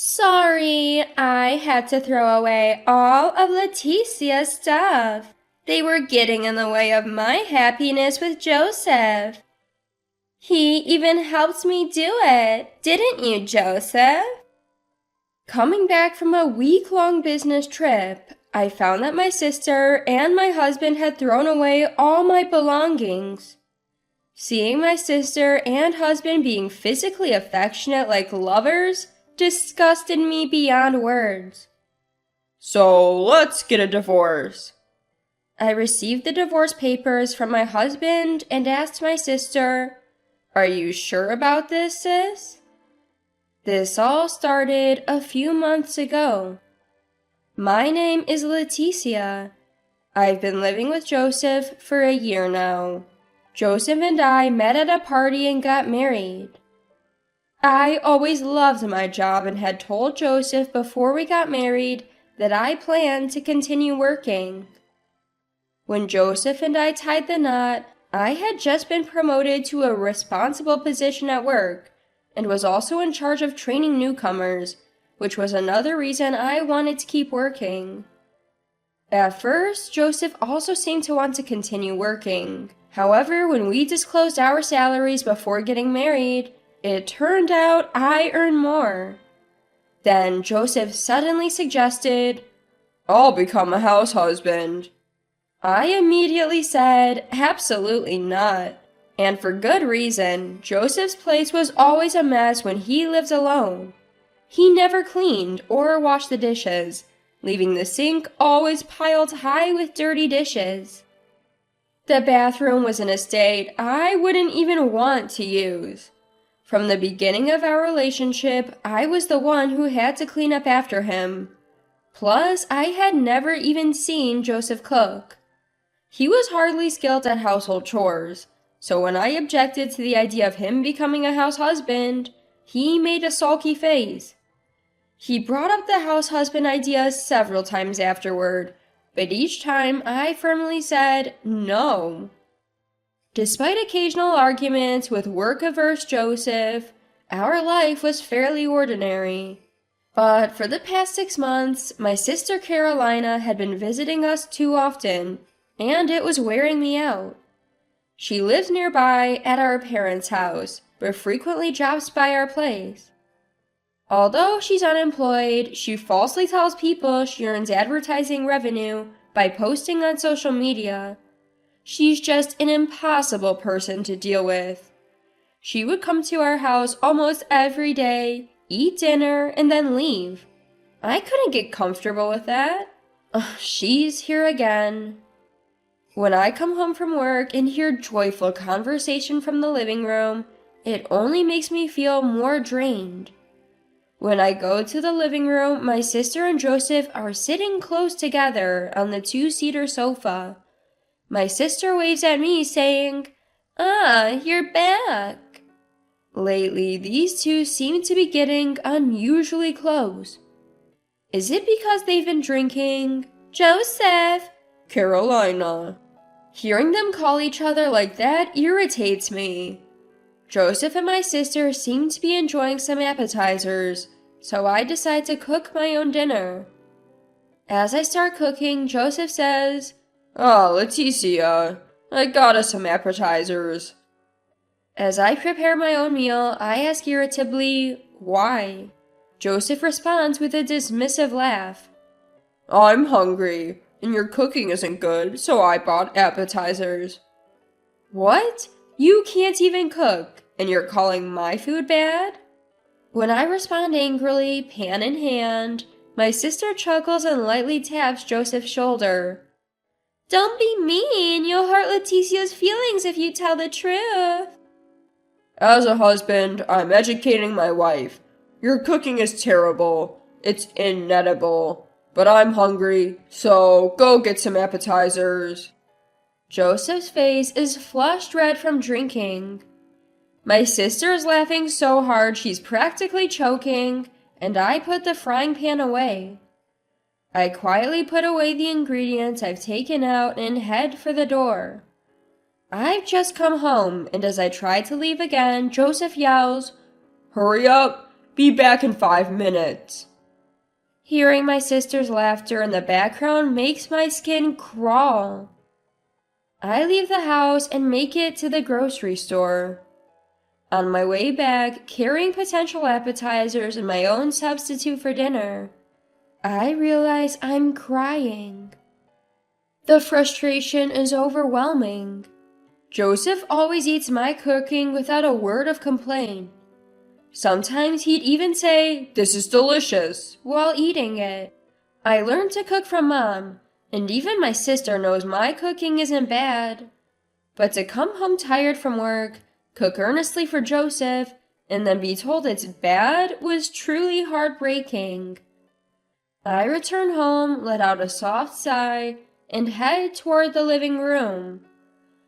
Sorry, I had to throw away all of Leticia's stuff. They were getting in the way of my happiness with Joseph. He even helped me do it, didn't you, Joseph? Coming back from a week-long business trip, I found that my sister and my husband had thrown away all my belongings. Seeing my sister and husband being physically affectionate like lovers disgusted me beyond words. So let's get a divorce. I received the divorce papers from my husband and asked my sister, "Are you sure about this, sis?" This all started a few months ago. My name is Leticia. I've been living with Joseph for a year now. Joseph and I met at a party and got married. I always loved my job and had told Joseph before we got married that I planned to continue working. When Joseph and I tied the knot, I had just been promoted to a responsible position at work and was also in charge of training newcomers, which was another reason I wanted to keep working. At first, Joseph also seemed to want to continue working. However, when we disclosed our salaries before getting married, it turned out I earned more. Then Joseph suddenly suggested, "I'll become a house husband." I immediately said, absolutely not. And for good reason. Joseph's place was always a mess when he lived alone. He never cleaned or washed the dishes, leaving the sink always piled high with dirty dishes. The bathroom was in a state I wouldn't even want to use. From the beginning of our relationship, I was the one who had to clean up after him. Plus, I had never even seen Joseph cook. He was hardly skilled at household chores, so when I objected to the idea of him becoming a house husband, he made a sulky face. He brought up the house husband idea several times afterward, but each time I firmly said no. Despite occasional arguments with work-averse Joseph, our life was fairly ordinary. But for the past 6 months, my sister Carolina had been visiting us too often, and it was wearing me out. She lives nearby at our parents' house, but frequently drops by our place. Although she's unemployed, she falsely tells people she earns advertising revenue by posting on social media. She's just an impossible person to deal with. She would come to our house almost every day, eat dinner, and then leave. I couldn't get comfortable with that. She's here again. When I come home from work and hear joyful conversation from the living room, it only makes me feel more drained. When I go to the living room, my sister and Joseph are sitting close together on the 2-seater sofa. My sister waves at me saying, "Ah, you're back." Lately, these two seem to be getting unusually close. Is it because they've been drinking? Joseph! Carolina. Hearing them call each other like that irritates me. Joseph and my sister seem to be enjoying some appetizers, so I decide to cook my own dinner. As I start cooking, Joseph says, Leticia, I got us some appetizers." As I prepare my own meal, I ask irritably, why? Joseph responds with a dismissive laugh. "I'm hungry, and your cooking isn't good, so I bought appetizers." What? You can't even cook, and you're calling my food bad? When I respond angrily, pan in hand, my sister chuckles and lightly taps Joseph's shoulder. "Don't be mean, you'll hurt Leticia's feelings if you tell the truth." "As a husband, I'm educating my wife. Your cooking is terrible. It's inedible. But I'm hungry, so go get some appetizers." Joseph's face is flushed red from drinking. My sister is laughing so hard she's practically choking, and I put the frying pan away. I quietly put away the ingredients I've taken out and head for the door. I've just come home, and as I try to leave again, Joseph yells, "Hurry up! Be back in 5 minutes. Hearing my sister's laughter in the background makes my skin crawl. I leave the house and make it to the grocery store. On my way back, carrying potential appetizers and my own substitute for dinner, I realize I'm crying. The frustration is overwhelming. Joseph always eats my cooking without a word of complaint. Sometimes he'd even say, "This is delicious," while eating it. I learned to cook from Mom, and even my sister knows my cooking isn't bad. But to come home tired from work, cook earnestly for Joseph, and then be told it's bad was truly heartbreaking. I return home, let out a soft sigh, and head toward the living room.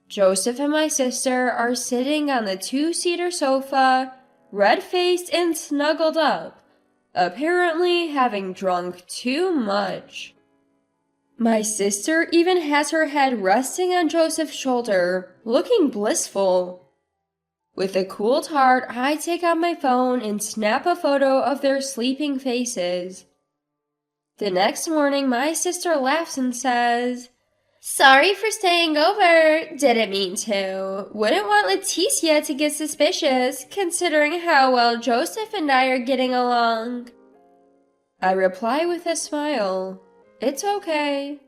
Joseph and my sister are sitting on the 2-seater sofa, red-faced and snuggled up, apparently having drunk too much. My sister even has her head resting on Joseph's shoulder, looking blissful. With a cooled heart, I take out my phone and snap a photo of their sleeping faces. The next morning, my sister laughs and says, "Sorry for staying over. Didn't mean to. Wouldn't want Leticia to get suspicious, considering how well Joseph and I are getting along." I reply with a smile. It's okay.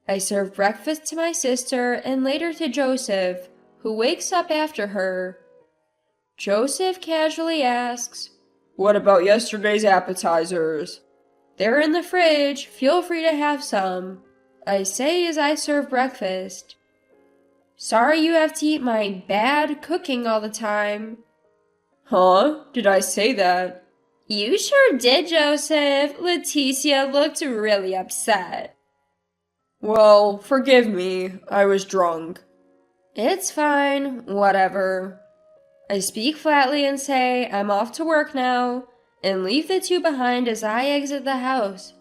I serve breakfast to my sister and later to Joseph, who wakes up after her. Joseph casually asks, "What about yesterday's appetizers?" "They're in the fridge. Feel free to have some," I say as I serve breakfast. "Sorry you have to eat my bad cooking all the time." "Huh? Did I say that?" "You sure did, Joseph. Leticia looked really upset." "Well, forgive me. I was drunk." "It's fine. Whatever." I speak flatly and say I'm off to work now, and leave the two behind as I exit the house.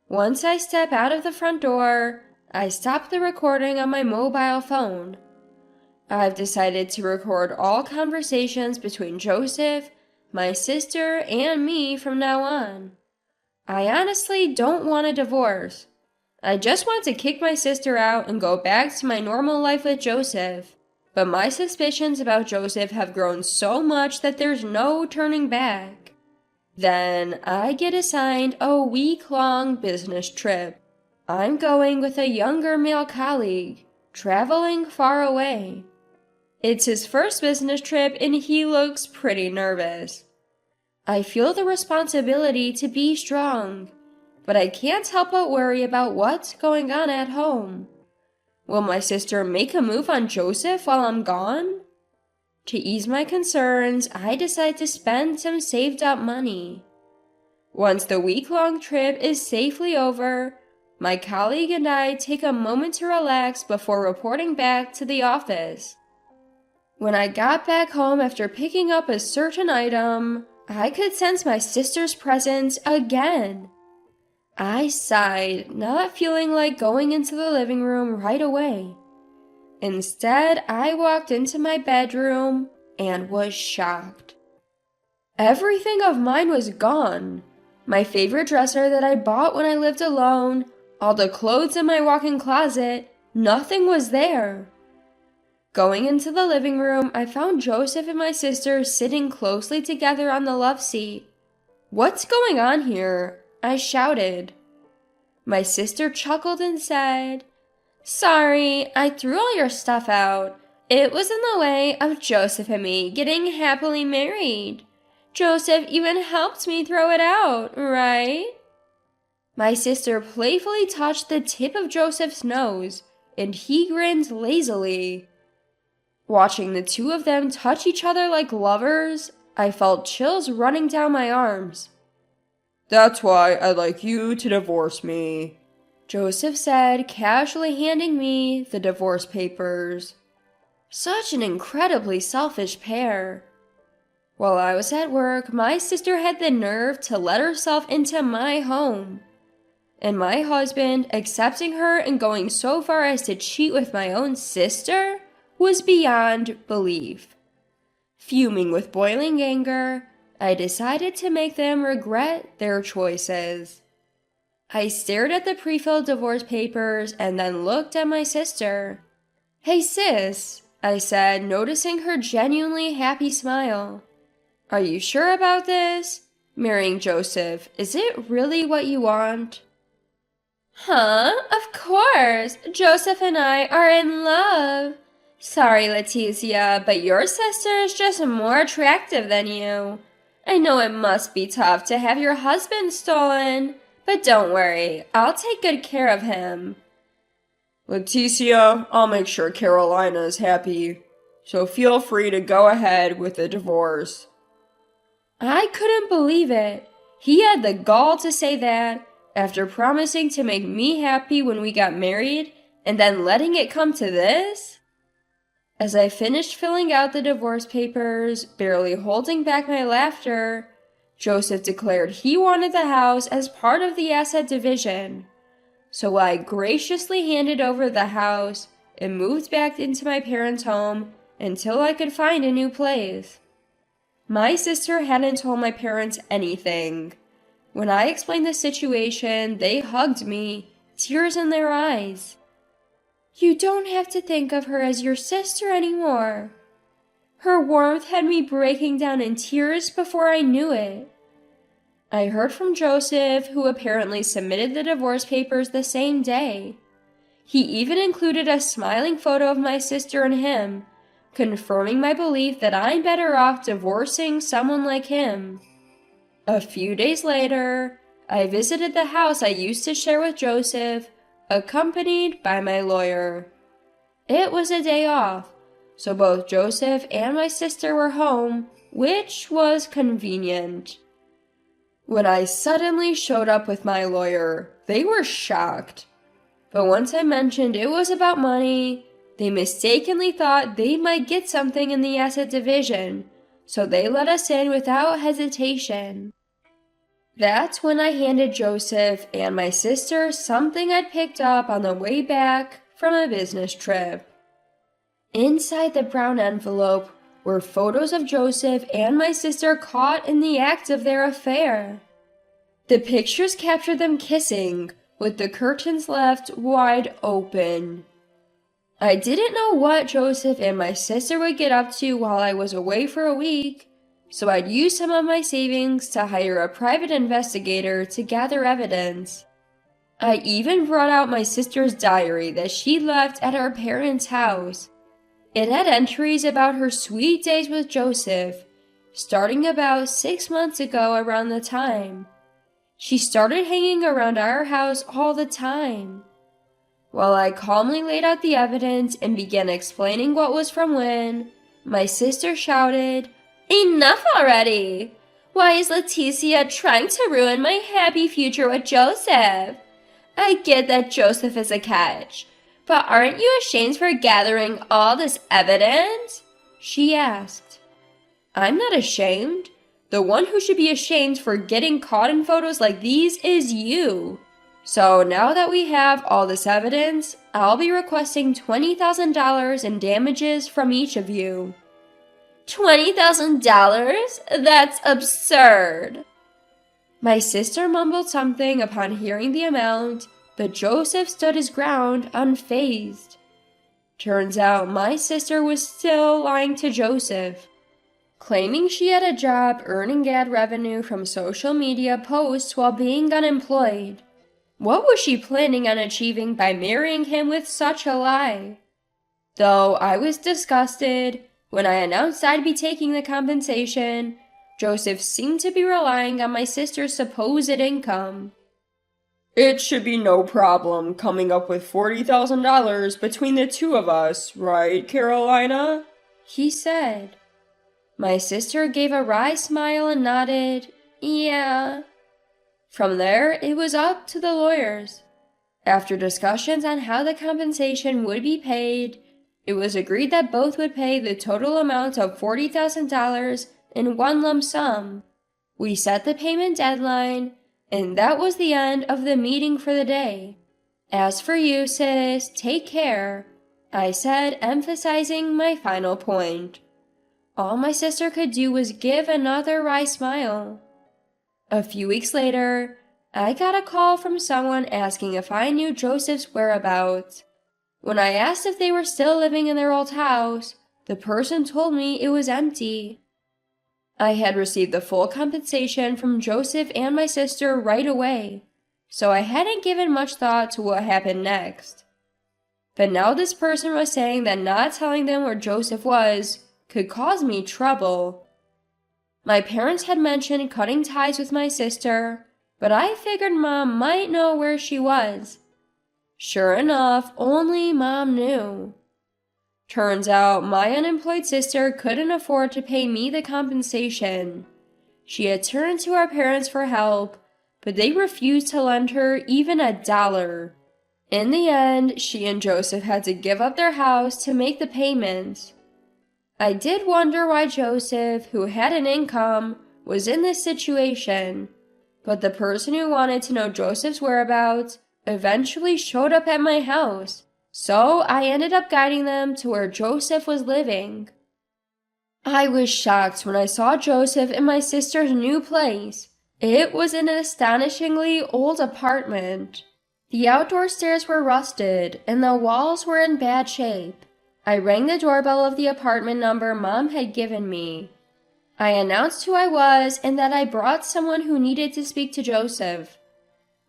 Once I step out of the front door, I stop the recording on my mobile phone. I've decided to record all conversations between Joseph, my sister, and me from now on. I honestly don't want a divorce. I just want to kick my sister out and go back to my normal life with Joseph. But my suspicions about Joseph have grown so much that there's no turning back. Then I get assigned a week-long business trip. I'm going with a younger male colleague, traveling far away. It's his first business trip and he looks pretty nervous. I feel the responsibility to be strong, but I can't help but worry about what's going on at home. Will my sister make a move on Joseph while I'm gone? To ease my concerns, I decide to spend some saved up money. Once the week-long trip is safely over, my colleague and I take a moment to relax before reporting back to the office. When I got back home after picking up a certain item, I could sense my sister's presence again. I sighed, not feeling like going into the living room right away. Instead, I walked into my bedroom and was shocked. Everything of mine was gone. My favorite dresser that I bought when I lived alone, all the clothes in my walk-in closet, nothing was there. Going into the living room, I found Joseph and my sister sitting closely together on the love seat. "What's going on here?" I shouted. My sister chuckled and said, "Sorry, I threw all your stuff out. It was in the way of Joseph and me getting happily married. Joseph even helped me throw it out, right?" My sister playfully touched the tip of Joseph's nose, and he grinned lazily. Watching the two of them touch each other like lovers, I felt chills running down my arms. "That's why I'd like you to divorce me," Joseph said, casually handing me the divorce papers. Such an incredibly selfish pair. While I was at work, my sister had the nerve to let herself into my home. And my husband accepting her and going so far as to cheat with my own sister was beyond belief. Fuming with boiling anger, I decided to make them regret their choices. I stared at the pre-filled divorce papers and then looked at my sister. "Hey sis," I said, noticing her genuinely happy smile. "Are you sure about this? Marrying Joseph, is it really what you want?" "Huh? Of course! Joseph and I are in love. Sorry, Leticia, but your sister is just more attractive than you. I know it must be tough to have your husband stolen, but don't worry, I'll take good care of him." "Leticia, I'll make sure Carolina is happy, so feel free to go ahead with the divorce." I couldn't believe it. He had the gall to say that after promising to make me happy when we got married and then letting it come to this? As I finished filling out the divorce papers, barely holding back my laughter, Joseph declared he wanted the house as part of the asset division. So I graciously handed over the house and moved back into my parents' home until I could find a new place. My sister hadn't told my parents anything. When I explained the situation, they hugged me, tears in their eyes. "You don't have to think of her as your sister anymore." Her warmth had me breaking down in tears before I knew it. I heard from Joseph, who apparently submitted the divorce papers the same day. He even included a smiling photo of my sister and him, confirming my belief that I'm better off divorcing someone like him. A few days later, I visited the house I used to share with Joseph, accompanied by my lawyer. It was a day off, so both Joseph and my sister were home, which was convenient. When I suddenly showed up with my lawyer, they were shocked. But once I mentioned it was about money, they mistakenly thought they might get something in the asset division, so they let us in without hesitation. That's when I handed Joseph and my sister something I'd picked up on the way back from a business trip. Inside the brown envelope were photos of Joseph and my sister caught in the act of their affair. The pictures captured them kissing, with the curtains left wide open. I didn't know what Joseph and my sister would get up to while I was away for a week, so I'd use some of my savings to hire a private investigator to gather evidence. I even brought out my sister's diary that she left at our parents' house. It had entries about her sweet days with Joseph, starting about 6 months ago around the time. She started hanging around our house all the time. While I calmly laid out the evidence and began explaining what was from when, my sister shouted, "Enough already! Why is Leticia trying to ruin my happy future with Joseph? I get that Joseph is a catch, but aren't you ashamed for gathering all this evidence?" she asked. "I'm not ashamed. The one who should be ashamed for getting caught in photos like these is you. So now that we have all this evidence, I'll be requesting $20,000 in damages from each of you." $20,000? That's absurd. My sister mumbled something upon hearing the amount, but Joseph stood his ground unfazed. Turns out my sister was still lying to Joseph, claiming she had a job earning ad revenue from social media posts while being unemployed. What was she planning on achieving by marrying him with such a lie? Though I was disgusted, when I announced I'd be taking the compensation, Joseph seemed to be relying on my sister's supposed income. "It should be no problem coming up with $40,000 between the two of us, right, Carolina?" he said. My sister gave a wry smile and nodded, "Yeah." From there, it was up to the lawyers. After discussions on how the compensation would be paid, it was agreed that both would pay the total amount of $40,000 in one lump sum. We set the payment deadline, and that was the end of the meeting for the day. "As for you, sis, take care," I said, emphasizing my final point. All my sister could do was give another wry smile. A few weeks later, I got a call from someone asking if I knew Joseph's whereabouts. When I asked if they were still living in their old house, the person told me it was empty. I had received the full compensation from Joseph and my sister right away, so I hadn't given much thought to what happened next. But now this person was saying that not telling them where Joseph was could cause me trouble. My parents had mentioned cutting ties with my sister, but I figured Mom might know where she was. Sure enough, only Mom knew. Turns out my unemployed sister couldn't afford to pay me the compensation. She had turned to our parents for help, but they refused to lend her even $1. In the end, she and Joseph had to give up their house to make the payments. I did wonder why Joseph, who had an income, was in this situation, but the person who wanted to know Joseph's whereabouts eventually showed up at my house. So I ended up guiding them to where Joseph was living. I was shocked when I saw Joseph in my sister's new place. It was an astonishingly old apartment. The outdoor stairs were rusted and the walls were in bad shape. I rang the doorbell of the apartment number Mom had given me. I announced who I was and that I brought someone who needed to speak to Joseph.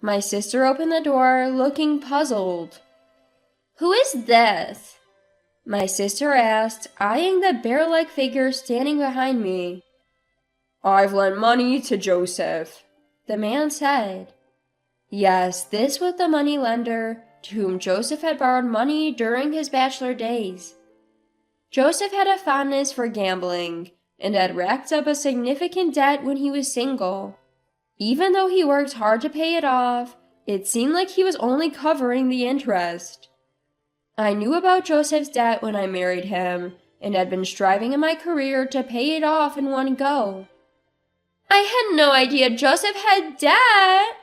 My sister opened the door, looking puzzled. "Who is this?" my sister asked, eyeing the bear-like figure standing behind me. "I've lent money to Joseph," the man said. Yes, this was the money lender to whom Joseph had borrowed money during his bachelor days. Joseph had a fondness for gambling and had racked up a significant debt when he was single. Even though he worked hard to pay it off, it seemed like he was only covering the interest. I knew about Joseph's debt when I married him and had been striving in my career to pay it off in one go. "I had no idea Joseph had debt!"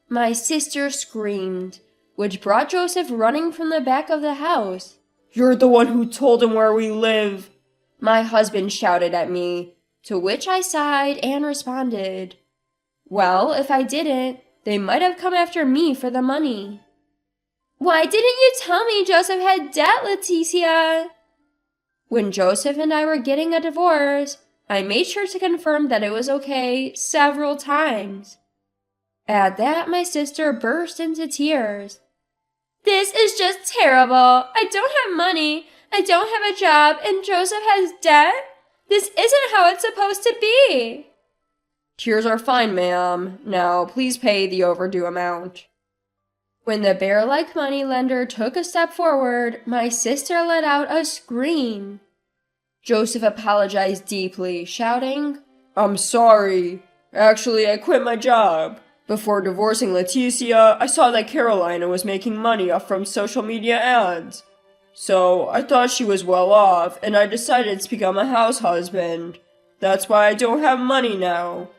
my sister screamed, which brought Joseph running from the back of the house. "You're the one who told him where we live," my husband shouted at me, to which I sighed and responded, "Well, if I didn't, they might have come after me for the money." "Why didn't you tell me Joseph had debt, Leticia?" When Joseph and I were getting a divorce, I made sure to confirm that it was okay several times. At that, my sister burst into tears. "This is just terrible. I don't have money, I don't have a job, and Joseph has debt? This isn't how it's supposed to be." "Tears are fine, ma'am. Now, please pay the overdue amount." When the bear-like moneylender took a step forward, my sister let out a scream. Joseph apologized deeply, shouting, "I'm sorry. Actually, I quit my job. Before divorcing Leticia, I saw that Carolina was making money off from social media ads. So, I thought she was well off, and I decided to become a house husband. That's why I don't have money now."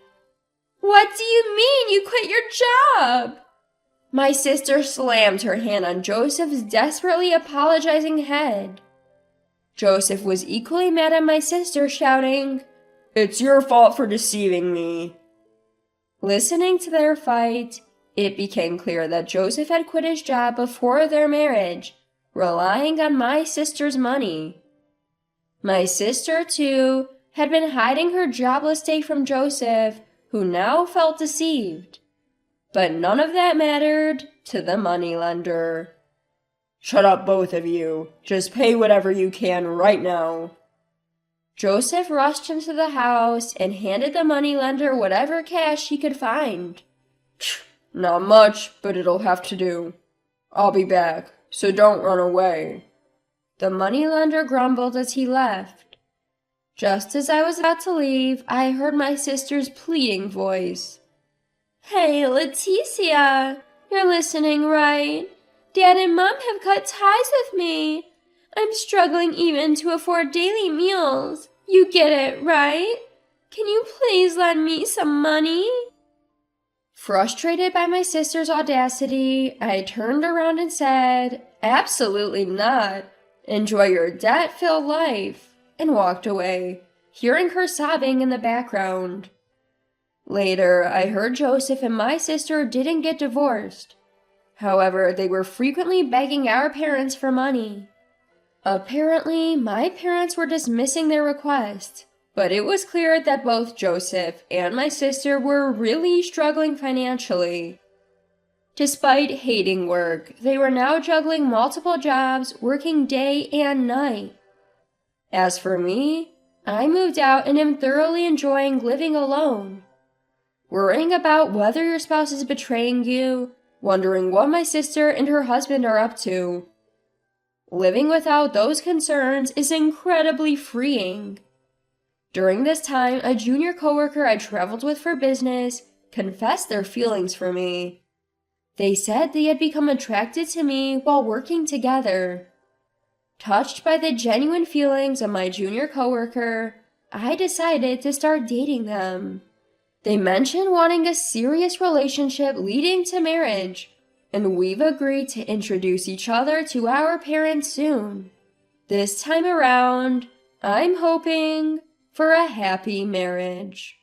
"What do you mean you quit your job?" My sister slammed her hand on Joseph's desperately apologizing head. Joseph was equally mad at my sister, shouting, "It's your fault for deceiving me." Listening to their fight, it became clear that Joseph had quit his job before their marriage, relying on my sister's money. My sister, too, had been hiding her jobless state from Joseph, who now felt deceived. But none of that mattered to the moneylender. "Shut up, both of you. Just pay whatever you can right now." Joseph rushed into the house and handed the moneylender whatever cash he could find. "Not much, but it'll have to do. I'll be back, so don't run away." The moneylender grumbled as he left. Just as I was about to leave, I heard my sister's pleading voice. "Hey, Leticia, you're listening, right? Dad and Mom have cut ties with me. I'm struggling even to afford daily meals. You get it, right? Can you please lend me some money?" Frustrated by my sister's audacity, I turned around and said, "Absolutely not. Enjoy your debt-filled life," and walked away, hearing her sobbing in the background. Later, I heard Joseph and my sister didn't get divorced. However, they were frequently begging our parents for money. Apparently, my parents were dismissing their request, but it was clear that both Joseph and my sister were really struggling financially. Despite hating work, they were now juggling multiple jobs, working day and night. As for me, I moved out and am thoroughly enjoying living alone. Worrying about whether your spouse is betraying you, wondering what my sister and her husband are up to. Living without those concerns is incredibly freeing. During this time, a junior coworker I traveled with for business confessed their feelings for me. They said they had become attracted to me while working together. Touched by the genuine feelings of my junior coworker, I decided to start dating them. They mentioned wanting a serious relationship leading to marriage, and we've agreed to introduce each other to our parents soon. This time around, I'm hoping for a happy marriage.